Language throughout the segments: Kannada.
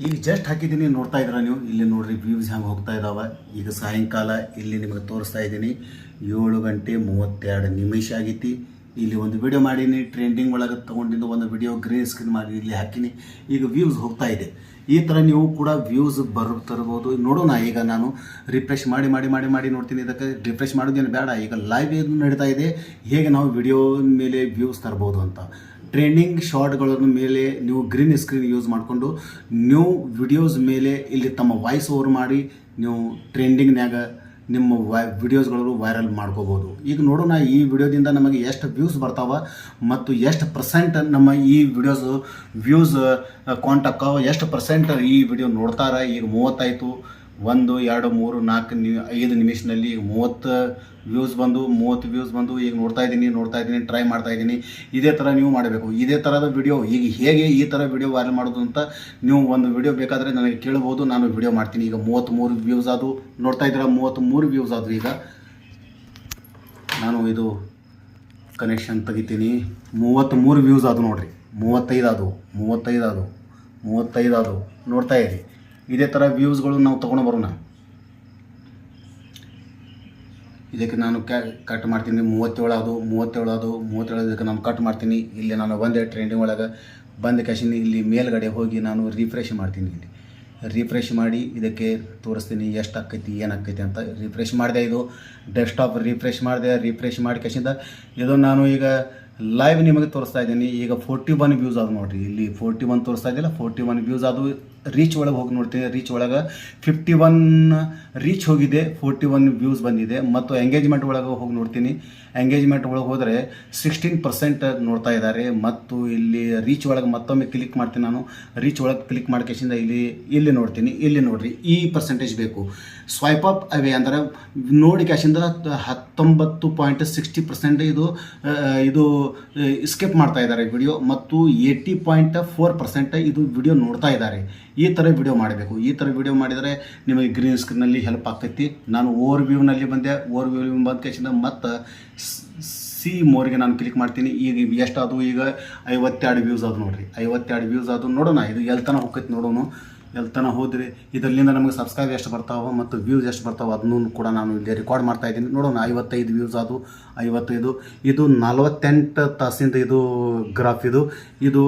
ಈಗ ಜಸ್ಟ್ ಹಾಕಿದ್ದೀನಿ, ನೋಡ್ತಾ ಇದ್ದೀರಾ ನೀವು. ಇಲ್ಲಿ ನೋಡ್ರಿ ವ್ಯೂಸ್ ಹೆಂಗೆ ಹೋಗ್ತಾ ಇದ್ದಾವೆ. ಈಗ ಸಾಯಂಕಾಲ ಇಲ್ಲಿ ನಿಮಗೆ ತೋರಿಸ್ತಾ ಇದ್ದೀನಿ 7:32 ಆಗೈತಿ. ಇಲ್ಲಿ ಒಂದು ವಿಡಿಯೋ ಮಾಡೀನಿ, ಟ್ರೆಂಡಿಂಗ್ ಒಳಗೆ ತೊಗೊಂಡಿದ್ದು ಒಂದು ವಿಡಿಯೋ ಗ್ರೀನ್ ಸ್ಕ್ರೀನ್ ಮಾಡಿ ಇಲ್ಲಿ ಹಾಕಿನಿ. ಈಗ ವ್ಯೂಸ್ ಹೋಗ್ತಾ ಇದೆ. ಈ ಥರ ನೀವು ಕೂಡ ವ್ಯೂಸ್ ತರ್ಬೋದು. ನೋಡೋಣ. ಈಗ ನಾನು ರಿಫ್ರೆಶ್ ಮಾಡಿ ನೋಡ್ತೀನಿ. ಇದಕ್ಕೆ ರಿಫ್ರೆಶ್ ಮಾಡೋದೇನು ಬೇಡ. ಈಗ ಲೈವ್ ಏನು ನಡೀತಾ ಇದೆ, ಹೇಗೆ ನಾವು ವಿಡಿಯೋ ಮೇಲೆ ವ್ಯೂಸ್ ತರ್ಬೋದು ಅಂತ. ಟ್ರೆಂಡಿಂಗ್ ಶಾರ್ಟ್ಗಳ ಮೇಲೆ ನೀವು ಗ್ರೀನ್ ಸ್ಕ್ರೀನ್ ಯೂಸ್ ಮಾಡಿಕೊಂಡು ನೀವು ವಿಡಿಯೋಸ್ ಮೇಲೆ ಇಲ್ಲಿ ತಮ್ಮ ವಾಯ್ಸ್ ಓವರ್ ಮಾಡಿ ನೀವು ಟ್ರೆಂಡಿಂಗ್ನ್ಯಾಗ ನಿಮ್ಮ ವಿಡಿಯೋಸ್ಗಳು ವೈರಲ್ ಮಾಡ್ಕೋಬೋದು. ಈಗ ನೋಡೋಣ ಈ ವಿಡಿಯೋದಿಂದ ನಮಗೆ ಎಷ್ಟು ವ್ಯೂಸ್ ಬರ್ತಾವ ಮತ್ತು ಎಷ್ಟು ಪರ್ಸೆಂಟ್ ನಮ್ಮ ಈ ವ್ಯೂಸ್ ಕೌಂಟ್ ಆಕ್ಕಾವ, ಎಷ್ಟು ಪರ್ಸೆಂಟ್ ಈ ವಿಡಿಯೋ ನೋಡ್ತಾರೆ. ಈಗ 30 ಆಯಿತು. 1 2 3 4 5 ನಿಮಿಷದಲ್ಲಿ ಈಗ 30 ವ್ಯೂಸ್ ಬಂದು ಈಗ ನೋಡ್ತಾ ಇದ್ದೀನಿ, ಟ್ರೈ ಮಾಡ್ತಾ ಇದ್ದೀನಿ. ಇದೇ ಥರ ನೀವು ಮಾಡಬೇಕು. ಇದೇ ಥರದ ವಿಡಿಯೋ ಈಗ ಹೇಗೆ ಈ ಥರ ವಿಡಿಯೋ ವೈರಲ್ ಮಾಡೋದು ಅಂತ ನೀವು ಒಂದು ವಿಡಿಯೋ ಬೇಕಾದರೆ ನನಗೆ ಕೇಳ್ಬೋದು, ನಾನು ವಿಡಿಯೋ ಮಾಡ್ತೀನಿ. ಈಗ 33 ವ್ಯೂಸ್ ಆದವು. ನೋಡ್ತಾ ಇದ್ದೀರಾ, 33 ವ್ಯೂಸ್ ಆದವು. ಈಗ ನಾನು ಇದು ಕನೆಕ್ಷನ್ ತೆಗಿತೀನಿ. 33 ವ್ಯೂಸ್ ಆದವು ನೋಡಿರಿ. 35 ಆದವು. ನೋಡ್ತಾ ಇರಿ. ಇದೇ ಥರ ವ್ಯೂಸ್ಗಳು ನಾವು ತೊಗೊಂಡು ಬರೋಣ. ಇದಕ್ಕೆ ನಾನು ಕಟ್ ಮಾಡ್ತೀನಿ. 37 ಆದವು. ಇದಕ್ಕೆ ನಾನು ಕಟ್ ಮಾಡ್ತೀನಿ. ಇಲ್ಲಿ ನಾನು ಬಂದೆ ಟ್ರೆಂಡಿಂಗ್ ಒಳಗೆ ಬಂದ ಕ್ಯಾಶಿನ ಇಲ್ಲಿ ಮೇಲ್ಗಡೆ ಹೋಗಿ ನಾನು ರಿಫ್ರೆಶ್ ಮಾಡ್ತೀನಿ. ಇಲ್ಲಿ ರಿಫ್ರೆಶ್ ಮಾಡಿ ಇದಕ್ಕೆ ತೋರಿಸ್ತೀನಿ ಎಷ್ಟು ಆಕ್ಕೈತಿ ಏನಾಕ್ಕೈತಿ ಅಂತ. ರಿಫ್ರೆಶ್ ಮಾಡಿದೆ. ಇದು ಡೆಸ್ಕ್ಟಾಪ್ ರಿಫ್ರೆಶ್ ಮಾಡಿ ಕ್ಯಾಶಿಂದ ಇದು ನಾನು ಈಗ ಲೈವ್ ನಿಮಗೆ ತೋರಿಸ್ತಾ ಇದ್ದೀನಿ. ಈಗ 41 ವ್ಯೂಸ್ ಆದವು ನೋಡಿರಿ. ಇಲ್ಲಿ 41 ತೋರಿಸ್ತಾ ಇದ್ದಿಲ್ಲ, 41 ವ್ಯೂಸ್ ಆದವು. ರೀಚ್ ಒಳಗೆ ಹೋಗಿ ನೋಡ್ತೀನಿ. ರೀಚ್ ಒಳಗೆ 51 ರೀಚ್ ಹೋಗಿದೆ, 41 ವ್ಯೂಸ್ ಬಂದಿದೆ. ಮತ್ತು ಎಂಗೇಜ್ಮೆಂಟ್ ಒಳಗೆ ಹೋಗಿ ನೋಡ್ತೀನಿ. ಎಂಗೇಜ್ಮೆಂಟ್ ಒಳಗೆ ಹೋದರೆ 16% ನೋಡ್ತಾ ಇದ್ದಾರೆ. ಮತ್ತು ಇಲ್ಲಿ ರೀಚ್ ಒಳಗೆ ಮತ್ತೊಮ್ಮೆ ಕ್ಲಿಕ್ ಮಾಡ್ತೀನಿ. ನಾನು ರೀಚ್ ಒಳಗೆ ಕ್ಲಿಕ್ ಮಾಡಿ ಕೇಸಿಂದ ಇಲ್ಲಿ ನೋಡ್ತೀನಿ. ಇಲ್ಲಿ ನೋಡಿರಿ, ಈ ಪರ್ಸೆಂಟೇಜ್ ಬೇಕು. ಸ್ವೈಪ್ ಅಪ್ ಅವೇ ಅಂದರೆ ನೋಡಿ ಕ್ಯಾಶಿಂದ 19.60% ಇದು ಸ್ಕಿಪ್ ಮಾಡ್ತಾ ಇದ್ದಾರೆ ವಿಡಿಯೋ. ಮತ್ತು 80.4% ಇದು ವಿಡಿಯೋ ನೋಡ್ತಾ ಇದ್ದಾರೆ. ಈ ಥರ ವಿಡಿಯೋ ಮಾಡಬೇಕು. ಈ ಥರ ವಿಡಿಯೋ ಮಾಡಿದರೆ ನಿಮಗೆ ಗ್ರೀನ್ ಸ್ಕ್ರೀನಲ್ಲಿ ಹೆಲ್ಪ್ ಆಗ್ತೈತಿ. ನಾನು ಓವರ್ ವ್ಯೂನಲ್ಲಿ ಬಂದೆ. ಓವರ್ ವ್ಯೂ ಬಂದ ಕೇಸಿಂದ ಮತ್ತು ಸಿ ಮೋರ್ಗೆ ನಾನು ಕ್ಲಿಕ್ ಮಾಡ್ತೀನಿ. ಈಗ ಎಷ್ಟಾದವು? ಈಗ 52 ವ್ಯೂಸ್ ಆದವು ನೋಡಿರಿ. 52 ವ್ಯೂಸ್ ಆದವು. ನೋಡೋಣ ಇದು ಎಲ್ತನ ಹೋಗ್ತೈತಿ. ನೋಡೋಣ ಎಲ್ತನ ಹೋದರೆ ಇದರಿಂದ ನಮಗೆ ಸಬ್ಸ್ಕ್ರೈಬ್ ಎಷ್ಟು ಬರ್ತಾವೆ ಮತ್ತು ವ್ಯೂಸ್ ಎಷ್ಟು ಬರ್ತಾವೆ ಅದನ್ನು ಕೂಡ ನಾನು ಇಲ್ಲಿ ರೆಕಾರ್ಡ್ ಮಾಡ್ತಾ ಇದ್ದೀನಿ. ನೋಡೋಣ. 55 ವ್ಯೂಸ್ ಆದವು. 55 ಇದು 48 ತಾಸಿಂದ ಇದು ಗ್ರಾಫ್. ಇದು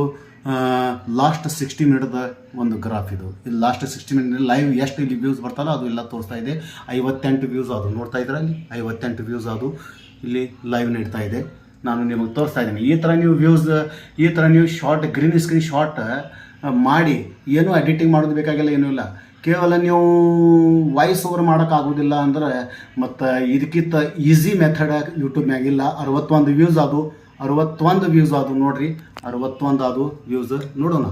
ಲಾಸ್ಟ್ 60 ಮಿನಿಟ್ದ ಒಂದು ಗ್ರಾಫ್. ಇದು ಲಾಸ್ಟ್ 60 ಮಿನಿಟ್ ಲೈವ್ ಎಷ್ಟು ಇಲ್ಲಿ ವ್ಯೂಸ್ ಬರ್ತಾರೋ ಅದು ಎಲ್ಲ ತೋರಿಸ್ತಾ ಇದೆ. 58 ವ್ಯೂಸ್ ಆದವು. ನೋಡ್ತಾ ಇದ್ದೀರಾ, ಅಲ್ಲಿ 58 ವ್ಯೂಸ್ ಆದವು. ಇಲ್ಲಿ ಲೈವ್ ನಡೀತಾ ಇದೆ. ನಾನು ನಿಮಗೆ ತೋರಿಸ್ತಾ ಇದ್ದೀನಿ. ಈ ಥರ ನೀವು ಶಾರ್ಟ್ ಗ್ರೀನ್ ಸ್ಕ್ರೀನ್ ಶಾರ್ಟ್ ಮಾಡಿ ಏನೂ ಎಡಿಟಿಂಗ್ ಮಾಡೋದು ಬೇಕಾಗಿಲ್ಲ, ಏನೂ ಇಲ್ಲ. ಕೇವಲ ನೀವು ವಾಯ್ಸ್ ಓವರ್ ಮಾಡೋಕ್ಕಾಗೋದಿಲ್ಲ ಅಂದ್ರೆ ಮತ್ತು ಇದಕ್ಕಿಂತ ಈಸಿ ಮೆಥಡ್ ಯೂಟ್ಯೂಬ್ನಾಗಿಲ್ಲ. 61 ವ್ಯೂಸ್ ಆದವು. 61 ವ್ಯೂಸ್ ಆದವು ನೋಡಿರಿ. 61 ಆದವು ವ್ಯೂಸ್. ನೋಡೋಣ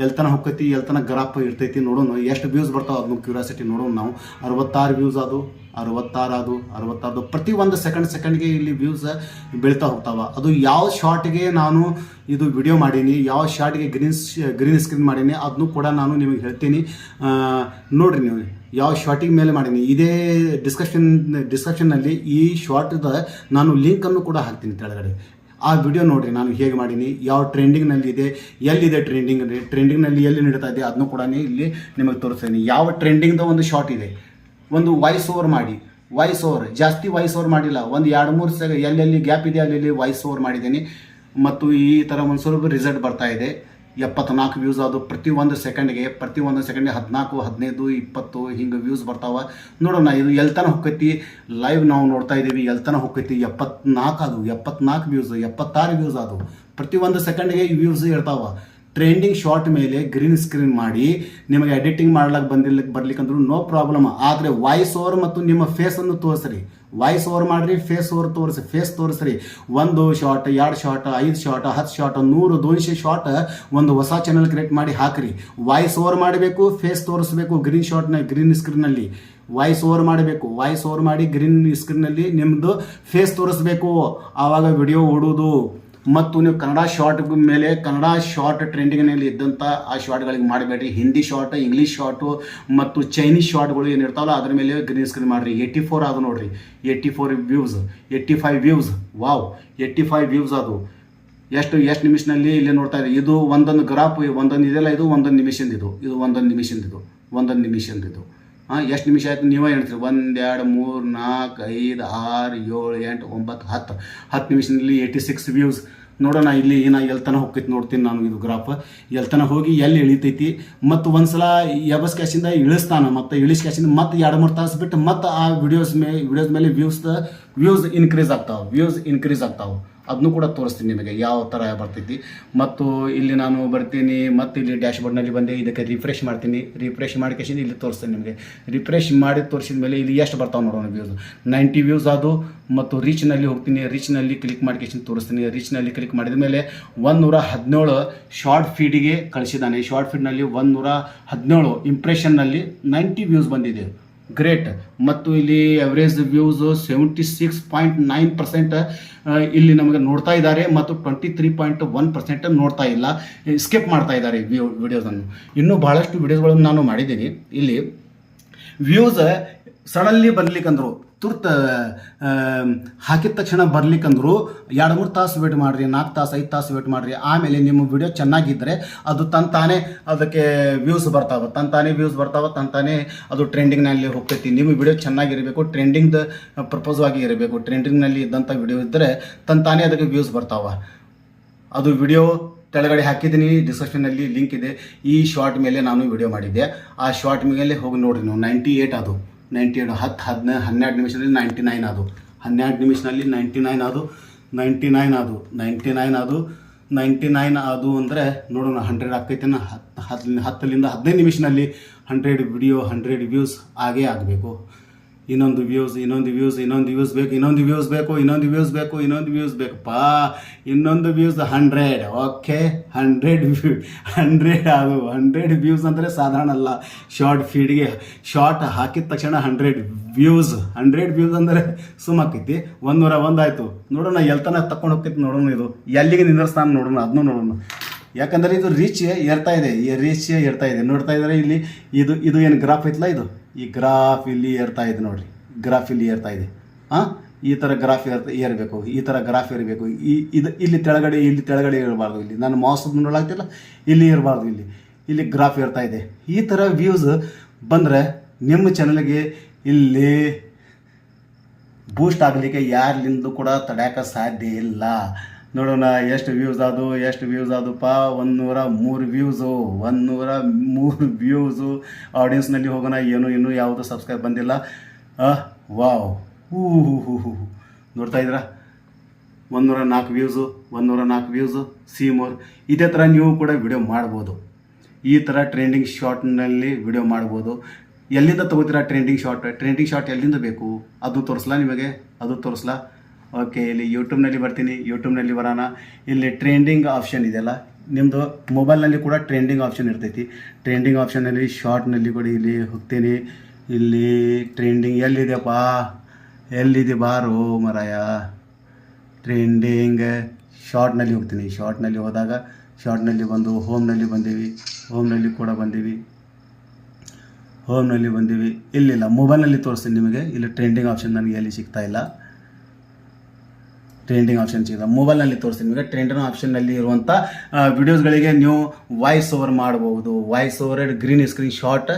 ಎಲ್ತನ ಹೋಗ್ತೈತಿ, ಎಲ್ತನ ಗ್ರಾಫ್ ಇರ್ತೈತಿ. ನೋಡೋಣ ಎಷ್ಟು ವ್ಯೂಸ್ ಬರ್ತಾವೆ ಅದನ್ನು ಕ್ಯೂರಿಯಾಸಿಟಿ ನೋಡೋಣ ನಾವು. 66 ವ್ಯೂಸ್ ಆದವು. 66 ಪ್ರತಿ ಒಂದು ಸೆಕೆಂಡ್ಗೆ ಇಲ್ಲಿ ವ್ಯೂಸ್ ಬೀಳ್ತಾ ಹೋಗ್ತಾವೆ. ಅದು ಯಾವ ಶಾರ್ಟ್ಗೆ ನಾನು ಇದು ವಿಡಿಯೋ ಮಾಡೀನಿ, ಯಾವ ಶಾರ್ಟ್ಗೆ ಗ್ರೀನ್ ಸ್ಕ್ರೀನ್ ಮಾಡೀನಿ ಅದನ್ನು ಕೂಡ ನಾನು ನಿಮಗೆ ಹೇಳ್ತೀನಿ. ನೋಡಿರಿ ನೀವು ಯಾವ ಶಾರ್ಟಿಗೆ ಮೇಲೆ ಮಾಡೀನಿ. ಇದೇ ಡಿಸ್ಕ್ರಿಪ್ಷನ್ನಲ್ಲಿ ಈ ಶಾರ್ಟ್ದ ನಾನು ಲಿಂಕನ್ನು ಕೂಡ ಹಾಕ್ತೀನಿ ಕೆಳಗಡೆ. ಆ ವಿಡಿಯೋ ನೋಡಿರಿ ನಾನು ಹೇಗೆ ಮಾಡೀನಿ, ಯಾವ ಟ್ರೆಂಡಿಂಗ್ನಲ್ಲಿ ಇದೆ, ಎಲ್ಲಿದೆ ಟ್ರೆಂಡಿಂಗ್ನಲ್ಲಿ ಎಲ್ಲಿ ನಡೀತಾ ಇದೆ ಅದನ್ನು ಕೂಡ ಇಲ್ಲಿ ನಿಮಗೆ ತೋರಿಸ್ತೀನಿ. ಯಾವ ಟ್ರೆಂಡಿಂಗ್ದ ಒಂದು ಶಾರ್ಟ್ ಇದೆ, ಒಂದು ವಾಯ್ಸ್ ಓವರ್ ಮಾಡಿ. ಜಾಸ್ತಿ ವಾಯ್ಸ್ ಓವರ್ ಮಾಡಿಲ್ಲ. ಒಂದು 2-3 ಎಲ್ಲೆಲ್ಲಿ ಗ್ಯಾಪ್ ಇದೆ ಅಲ್ಲಿ ವಾಯ್ಸ್ ಓವರ್ ಮಾಡಿದ್ದೀನಿ. ಮತ್ತು ಈ ಥರ ಒಂದು ಸ್ವಲ್ಪ ರಿಸಲ್ಟ್ ಬರ್ತಾ ಇದೆ. 74 ವ್ಯೂಸ್ ಅದು. ಪ್ರತಿ ಒಂದು ಸೆಕೆಂಡ್ಗೆ 14, 15, 20 ಹಿಂಗೆ ವ್ಯೂಸ್ ಬರ್ತಾವೆ. ನೋಡೋಣ ಇದು ಎಲ್ತನ ಹೋಗ್ತೈತಿ. ಲೈವ್ ನಾವು ನೋಡ್ತಾ ಇದ್ದೀವಿ. ಎಲ್ತನ ಹೋಗ್ತೈತಿ. 74 ಅದು. 74 ವ್ಯೂಸ್. 76 ವ್ಯೂಸ್ ಅದು. ಪ್ರತಿ ಒಂದು ಸೆಕೆಂಡ್ಗೆ ಈ ವ್ಯೂಸ್ ಇರ್ತಾವೆ. ಟ್ರೆಂಡಿಂಗ್ ಶಾರ್ಟ್ ಮೇಲೆ ಗ್ರೀನ್ ಸ್ಕ್ರೀನ್ ಮಾಡಿ ನಿಮಗೆ ಎಡಿಟಿಂಗ್ ಬರ್ಲಿಕ್ಕಂದ್ರೂ ನೋ ಪ್ರಾಬ್ಲಮ್. ಆದರೆ ವಾಯ್ಸ್ ಓವರ್ ಮತ್ತು ನಿಮ್ಮ ಫೇಸನ್ನು ತೋರಿಸ್ರಿ. ವಾಯ್ಸ್ ಓವರ್ ಮಾಡಿರಿ, ಫೇಸ್ ಓವರ್ ತೋರಿಸ್ರಿ. 1 short, 2 short, 5 short, 10 short, 100, 200 short ಒಂದು ಹೊಸ ಚಾನಲ್ ಕ್ರಿಯೇಟ್ ಮಾಡಿ ಹಾಕಿರಿ. ವಾಯ್ಸ್ ಓವರ್ ಮಾಡಬೇಕು, ಫೇಸ್ ತೋರಿಸ್ಬೇಕು. ಗ್ರೀನ್ ಸ್ಕ್ರೀನ್ನಲ್ಲಿ ವಾಯ್ಸ್ ಓವರ್ ಮಾಡಬೇಕು. ವಾಯ್ಸ್ ಓವರ್ ಮಾಡಿ ಗ್ರೀನ್ ಸ್ಕ್ರೀನ್ನಲ್ಲಿ ನಿಮ್ಮದು ಫೇಸ್ ತೋರಿಸ್ಬೇಕು. ಆವಾಗ ವಿಡಿಯೋ ಓಡೋದು. ಮತ್ತು ನೀವು ಕನ್ನಡ ಶಾರ್ಟ್ ಟ್ರೆಂಡಿಂಗ್ನಲ್ಲಿ ಇದ್ದಂಥ ಆ ಶಾರ್ಟ್ಗಳಿಗೆ ಮಾಡಬೇಡ್ರಿ. ಹಿಂದಿ ಶಾರ್ಟ್, ಇಂಗ್ಲೀಷ್ ಶಾರ್ಟು ಮತ್ತು ಚೈನೀಸ್ ಶಾರ್ಟ್ಗಳು ಏನಿರ್ತಾವಲ್ಲ ಅದ್ರ ಮೇಲೆ ಗ್ರೀನ್ ಸ್ಕ್ರೀನ್ ಮಾಡಿರಿ. 84 ಅದು ನೋಡಿರಿ. 84 ವ್ಯೂಸ್. 85 ವ್ಯೂಸ್. ವಾವ್, 85 ವ್ಯೂಸ್ ಅದು. ಎಷ್ಟು ನಿಮಿಷದಲ್ಲಿ ಇಲ್ಲಿ ನೋಡ್ತಾ ಇದ್ದೀವಿ. ಇದು ಒಂದೊಂದು ಗ್ರಾಫ್ ಒಂದೊಂದು ಇದೆಲ್ಲ, ಇದು ಒಂದೊಂದು ನಿಮಿಷದ್ದು ಹಾಂ, ಎಷ್ಟು ನಿಮಿಷ ಆಯ್ತು ನೀವೇ ಹೇಳ್ತೀರಿ. 1 2 3 4 5 6 7 8 9 10 ನಿಮಿಷದಲ್ಲಿ 86 ವ್ಯೂಸ್. ನೋಡೋಣ ಇಲ್ಲಿ ಎಲ್ತನ ಹೋಗ್ತೈತಿ ನೋಡ್ತೀನಿ ನಾನು. ಇದು ಗ್ರಾಫ್ ಎಲ್ತನ ಹೋಗಿ ಎಲ್ಲಿ ಇಳಿತೈತಿ, ಮತ್ತು ಒಂದ್ಸಲ ಎಬಸ್ ಕ್ಯಾಶಿಂದ ಇಳಿಸ್ತಾನೆ, ಮತ್ತು ಇಳಿಸ್ ಕ್ಯಾಶಿಂದ ಮತ್ತೆ 2-3 ತಾಸು ಬಿಟ್ಟು ಮತ್ತೆ ಆ ವಿಡಿಯೋಸ್ ಮೇಲೆ ವ್ಯೂಸ್ ಇನ್ಕ್ರೀಸ್ ಆಗ್ತಾವೆ. ಅದನ್ನು ಕೂಡ ತೋರಿಸ್ತೀನಿ ನಿಮಗೆ ಯಾವ ಥರ ಬರ್ತೈತಿ. ಮತ್ತು ಇಲ್ಲಿ ನಾನು ಬರ್ತೀನಿ, ಮತ್ತು ಇಲ್ಲಿ ಡ್ಯಾಶ್ಬೋರ್ಡ್ನಲ್ಲಿ ಬಂದೆ, ಇದಕ್ಕೆ ರಿಫ್ರೆಶ್ ಮಾಡ್ತೀನಿ. ರಿಫ್ರೆಶ್ ಮಾಡಿ ಕೇಸಿಂದ ಇಲ್ಲಿ ತೋರಿಸ್ತೀನಿ ನಿಮಗೆ. ರಿಫ್ರೆಶ್ ಮಾಡಿ ತೋರಿಸಿದ ಮೇಲೆ ಇಲ್ಲಿ ಎಷ್ಟು ಬರ್ತಾವೆ ನೋಡೋಣ ವ್ಯೂಸ್. 90 ವ್ಯೂಸ್ ಅದು. ಮತ್ತು ರೀಚ್ನಲ್ಲಿ ಹೋಗ್ತೀನಿ, ರೀಚ್ನಲ್ಲಿ ಕ್ಲಿಕ್ ಮಾಡಿ ಕೇಸಿಂದ ತೋರಿಸ್ತೀನಿ. ರೀಚ್ನಲ್ಲಿ ಕ್ಲಿಕ್ ಮಾಡಿದ ಮೇಲೆ 117 ಶಾರ್ಟ್ ಫೀಡಿಗೆ ಕಳಿಸಿದ್ದಾನೆ. ಶಾರ್ಟ್ ಫೀಡ್ನಲ್ಲಿ 117 ಇಂಪ್ರೆಷನ್ನಲ್ಲಿ 90 ವ್ಯೂಸ್ ಬಂದಿದೆ. ಗ್ರೇಟ್. ಮತ್ತು ಇಲ್ಲಿ ಎವರೇಜ್ ವ್ಯೂಸ್ 76.9% ಇಲ್ಲಿ ನಮಗೆ ನೋಡ್ತಾ ಇದ್ದಾರೆ, ಮತ್ತು 23.1% ನೋಡ್ತಾ ಇಲ್ಲ, ಸ್ಕಿಪ್ ಮಾಡ್ತಾ ಇದ್ದಾರೆ ವಿಡಿಯೋಸನ್ನು. ಇನ್ನೂ ಭಾಳಷ್ಟು ವಿಡಿಯೋಸ್ಗಳನ್ನು ನಾನು ಮಾಡಿದ್ದೀನಿ. ಇಲ್ಲಿ ವ್ಯೂಸ್ ಸಡನ್ಲಿ ಬರ್ಲಿಕ್ಕಂದ್ರು, ತುರ್ತು ಹಾಕಿದ ತಕ್ಷಣ ಬರ್ಲಿಕ್ಕಂದ್ರು 2-3 ತಾಸು ವೇಟ್ ಮಾಡಿರಿ, 4 ತಾಸು 5 ತಾಸು ವೇಟ್ ಮಾಡಿರಿ. ಆಮೇಲೆ ನಿಮ್ಮ ವಿಡಿಯೋ ಚೆನ್ನಾಗಿದ್ದರೆ ಅದು ತಂತಾನೆ ಅದಕ್ಕೆ ವ್ಯೂಸ್ ಬರ್ತಾವೆ, ತಂತಾನೆ ಅದು ಟ್ರೆಂಡಿಂಗ್ನಲ್ಲಿ ಹೋಗ್ತೈತಿ. ನಿಮ್ಮ ವಿಡಿಯೋ ಚೆನ್ನಾಗಿರಬೇಕು, ಟ್ರೆಂಡಿಂಗ್ದು ಪ್ರಪೋಸ್ ಆಗಿ ಇರಬೇಕು. ಟ್ರೆಂಡಿಂಗ್ನಲ್ಲಿ ಇದ್ದಂಥ ವಿಡಿಯೋ ಇದ್ದರೆ ತಂತಾನೆ ಅದಕ್ಕೆ ವ್ಯೂಸ್ ಬರ್ತಾವೆ. ಅದು ವಿಡಿಯೋ ಕೆಳಗಡೆ ಹಾಕಿದ್ದೀನಿ, ಡಿಸ್ಕ್ರಿಪ್ಷನಲ್ಲಿ ಲಿಂಕ್ ಇದೆ. ಈ ಶಾರ್ಟ್ ಮೇಲೆ ನಾನು ವಿಡಿಯೋ ಮಾಡಿದ್ದೆ. ಆ ಶಾರ್ಟ್ ಮೇಲೆ ಹೋಗಿ ನೋಡಿರಿ ನೀವು. 98 ಅದು 98 12 ನಿಮಿಷದಲ್ಲಿ 99 ಅದು, 12 ನಿಮಿಷದಲ್ಲಿ 99 ಅದು, 99 ಅದು ಅಂದರೆ ನೋಡೋಣ 100 ಆಗ್ತೈತೆ. 10ರಿಂದ 15 ನಿಮಿಷದಲ್ಲಿ 100 ವಿಡಿಯೋ 100 ವ್ಯೂಸ್ ಆಗಬೇಕು. ಇನ್ನೊಂದು ವ್ಯೂಸ್ ಬೇಕು, ಇನ್ನೊಂದು ವ್ಯೂಸ್ ಬೇಕಪ್ಪ. ಇನ್ನೊಂದು ವ್ಯೂಸ್ 100. ಓಕೆ, 100 ಅದು 100 ವ್ಯೂಸ್ ಅಂದರೆ ಸಾಧಾರಣ ಅಲ್ಲ. ಶಾರ್ಟ್ ಫೀಡ್ಗೆ ಶಾರ್ಟ್ ಹಾಕಿದ ತಕ್ಷಣ 100 ವ್ಯೂಸ್ ಅಂದರೆ ಸುಮ್ಮಾಕೈತಿ. 101 ಆಯಿತು. ನೋಡೋಣ ಎಲ್ತನ ತಕೊಂಡು ಹೋಗ್ತೈತಿ. ನೋಡೋಣ ಇದು ಎಲ್ಲಿಗೆ ನಿಂದಿರ್ಸ್ತಾನೆ ನೋಡೋಣ, ಅದನ್ನು ನೋಡೋಣ. ಯಾಕಂದರೆ ಇದು ರೀಚ್ ಏರ್ತಾ ಇದೆ. ನೋಡ್ತಾ ಇದ್ದಾರೆ ಇಲ್ಲಿ. ಇದು ಏನು ಗ್ರಾಫ್ ಐತಲ್ಲ, ಈ ಗ್ರಾಫ್ ಇಲ್ಲಿ ಏರ್ತಾ ಇದೆ ನೋಡ್ರಿ. ಹಾಂ, ಈ ಥರ ಗ್ರಾಫ್ ಏರಬೇಕು, ಇದು ಇಲ್ಲಿ ತೆಳಗಡೆ ಇರಬಾರ್ದು. ಇಲ್ಲಿ ನಾನು ಮೌಸ್ ನೋಡಲಾಗ್ತಿಲ್ಲ, ಇಲ್ಲಿ ಇರಬಾರ್ದು. ಇಲ್ಲಿ ಗ್ರಾಫ್ ಏರ್ತಾ ಇದೆ. ಈ ಥರ ವ್ಯೂಸ್ ಬಂದರೆ ನಿಮ್ಮ ಚಾನಲ್ಗೆ ಇಲ್ಲಿ ಬೂಸ್ಟ್ ಆಗಲಿಕ್ಕೆ ಯಾರ್ಲಿಂದ ಕೂಡ ತಡೆಯೋಕೆ ಸಾಧ್ಯ ಇಲ್ಲ. ನೋಡೋಣ ಎಷ್ಟು ವ್ಯೂಸ್ ಆದಪ್ಪ. 103 ವ್ಯೂಸು. ಆಡಿಯನ್ಸ್ನಲ್ಲಿ ಹೋಗೋಣ. ಇನ್ನೂ ಯಾವುದು ಸಬ್ಸ್ಕ್ರೈಬ್ ಬಂದಿಲ್ಲ. ವಾವ್, ನೋಡ್ತಾ ಇದ್ದೀರಾ? 104 ವ್ಯೂಸು. C more. ಇದೇ ಥರ ನೀವು ಕೂಡ ವಿಡಿಯೋ ಮಾಡ್ಬೋದು. ಈ ಥರ ಟ್ರೆಂಡಿಂಗ್ ಶಾರ್ಟ್ನಲ್ಲಿ ವಿಡಿಯೋ ಮಾಡ್ಬೋದು. ಎಲ್ಲಿಂದ ತೊಗೋತೀರಾ ಟ್ರೆಂಡಿಂಗ್ ಶಾರ್ಟ್ ಎಲ್ಲಿಂದ ಬೇಕು ಅದು ತೋರಿಸ್ಲಾ? ಓಕೆ, ಇಲ್ಲಿ ಯೂಟ್ಯೂಬ್ನಲ್ಲಿ ಬರ್ತೀನಿ. ಯೂಟ್ಯೂಬ್ನಲ್ಲಿ ಬರೋಣ. ಇಲ್ಲಿ ಟ್ರೆಂಡಿಂಗ್ ಆಪ್ಷನ್ ಇದೆಯಲ್ಲ, ನಿಮ್ಮದು ಮೊಬೈಲ್ನಲ್ಲಿ ಕೂಡ ಟ್ರೆಂಡಿಂಗ್ ಆಪ್ಷನ್ ಇರ್ತೈತಿ. ಟ್ರೆಂಡಿಂಗ್ ಆಪ್ಷನ್ನಲ್ಲಿ ಶಾರ್ಟ್ನಲ್ಲಿ ಕೂಡ ಇಲ್ಲಿ ಹೋಗ್ತೀನಿ. ಇಲ್ಲಿ ಟ್ರೆಂಡಿಂಗ್ ಎಲ್ಲಿದೆ ಬಾರೋ ಮರಾಯ. ಟ್ರೆಂಡಿಂಗ್ ಶಾರ್ಟ್ನಲ್ಲಿ ಹೋಗ್ತೀನಿ. ಶಾರ್ಟ್ನಲ್ಲಿ ಹೋದಾಗ ಶಾರ್ಟ್ನಲ್ಲಿ ಬಂದು ಹೋಮ್ನಲ್ಲಿ ಬಂದೀವಿ. ಇಲ್ಲಿಲ್ಲ, ಮೊಬೈಲ್ನಲ್ಲಿ ತೋರಿಸ್ತೀನಿ ನಿಮಗೆ. ಇಲ್ಲಿ ಟ್ರೆಂಡಿಂಗ್ ಆಪ್ಷನ್ ನನಗೆ ಎಲ್ಲಿ ಸಿಗ್ತಾ ಇಲ್ಲ. ಟ್ರೆಂಡಿಂಗ್ ಆಪ್ಷನ್ ಸಿಗುತ್ತೆ ಮೊಬೈಲ್ನಲ್ಲಿ ತೋರಿಸ್ತೀನಿ ನಿಮಗೆ. ಟ್ರೆಂಡಿಂಗ್ ಆಪ್ಷನ್ನಲ್ಲಿ ಇರುವಂಥ ವಿಡಿಯೋಸ್ಗಳಿಗೆ ನೀವು ವಾಯ್ಸ್ ಓವರ್ ಮಾಡ್ಬೋದು. Voice over green screen shot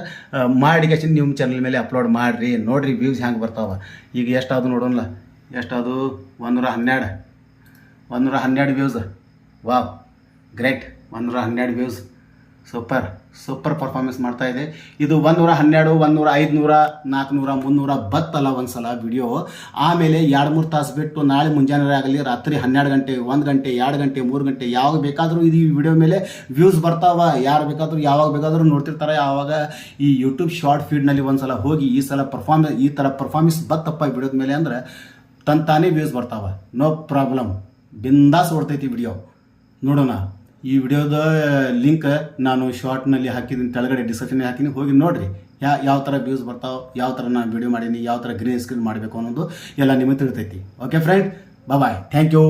ಮಾಡಿ ನಿಮ್ಮ ಚಾನಲ್ ಮೇಲೆ ಅಪ್ಲೋಡ್ ಮಾಡಿರಿ. ನೋಡಿರಿ ವ್ಯೂಸ್ ಹೆಂಗೆ ಬರ್ತಾವೆ. ಈಗ ಎಷ್ಟಾದ್ರು ನೋಡೋಣ. ಎಷ್ಟಾದ್ರು 112 views. Wow, great. 112 views. Super performance ಮಾಡ್ತಾ ಇದೆ. ಇದು 112, 100, 500, 400, 300 ಬತ್ತಲ್ಲ ಒಂದ್ಸಲ ವಿಡಿಯೋ. ಆಮೇಲೆ 2-3 ತಾಸು ಬಿಟ್ಟು ನಾಳೆ ಮುಂಜಾನೆ ಆಗಲಿ, ರಾತ್ರಿ 12 ಗಂಟೆ, 1 ಗಂಟೆ, 2 ಗಂಟೆ, 3 ಗಂಟೆ ಯಾವಾಗ ಬೇಕಾದರೂ ಇದು ಈ ವಿಡಿಯೋ ಮೇಲೆ ವ್ಯೂಸ್ ಬರ್ತಾವ. ಯಾರು ಬೇಕಾದರೂ ಯಾವಾಗ ಬೇಕಾದರೂ ನೋಡ್ತಿರ್ತಾರೆ. ಆವಾಗ ಈ ಯೂಟ್ಯೂಬ್ ಶಾರ್ಟ್ ಫೀಡ್ನಲ್ಲಿ ಒಂದ್ಸಲ ಹೋಗಿ ಈ ಥರ ಪರ್ಫಾರ್ಮೆನ್ಸ್ ಬತ್ತಪ್ಪ ಈ ವಿಡಿಯೋದ ಮೇಲೆ ಅಂದರೆ ತಂತಾನೇ ವ್ಯೂಸ್ ಬರ್ತಾವ. ನೋ ಪ್ರಾಬ್ಲಮ್, ಬಿಂದಾಸ್ ಓಡ್ತೈತಿ ವಿಡಿಯೋ. ನೋಡೋಣ. ಈ ವಿಡಿಯೋದ ಲಿಂಕ್ ನಾನು ಶಾರ್ಟ್ನಲ್ಲಿ ಹಾಕಿದ್ದೀನಿ, ಕೆಳಗಡೆ ಡಿಸ್ಕ್ರಿಪ್ಷನ್ನಲ್ಲಿ ಹಾಕಿನಿ. ಹೋಗಿ ನೋಡಿರಿ ಯಾವ ಥರ ವ್ಯೂಸ್ ಬರ್ತಾವೆ, ಯಾವ ಥರ ನಾನು ವಿಡಿಯೋ ಮಾಡೀನಿ, ಯಾವ ಥರ ಗ್ರೀನ್ ಸ್ಕ್ರೀನ್ ಮಾಡಬೇಕು ಅನ್ನೋದು ಎಲ್ಲ ನಿಮಗೆ ತಿಳಿತೈತಿ. Okay friend, bye. Thank you.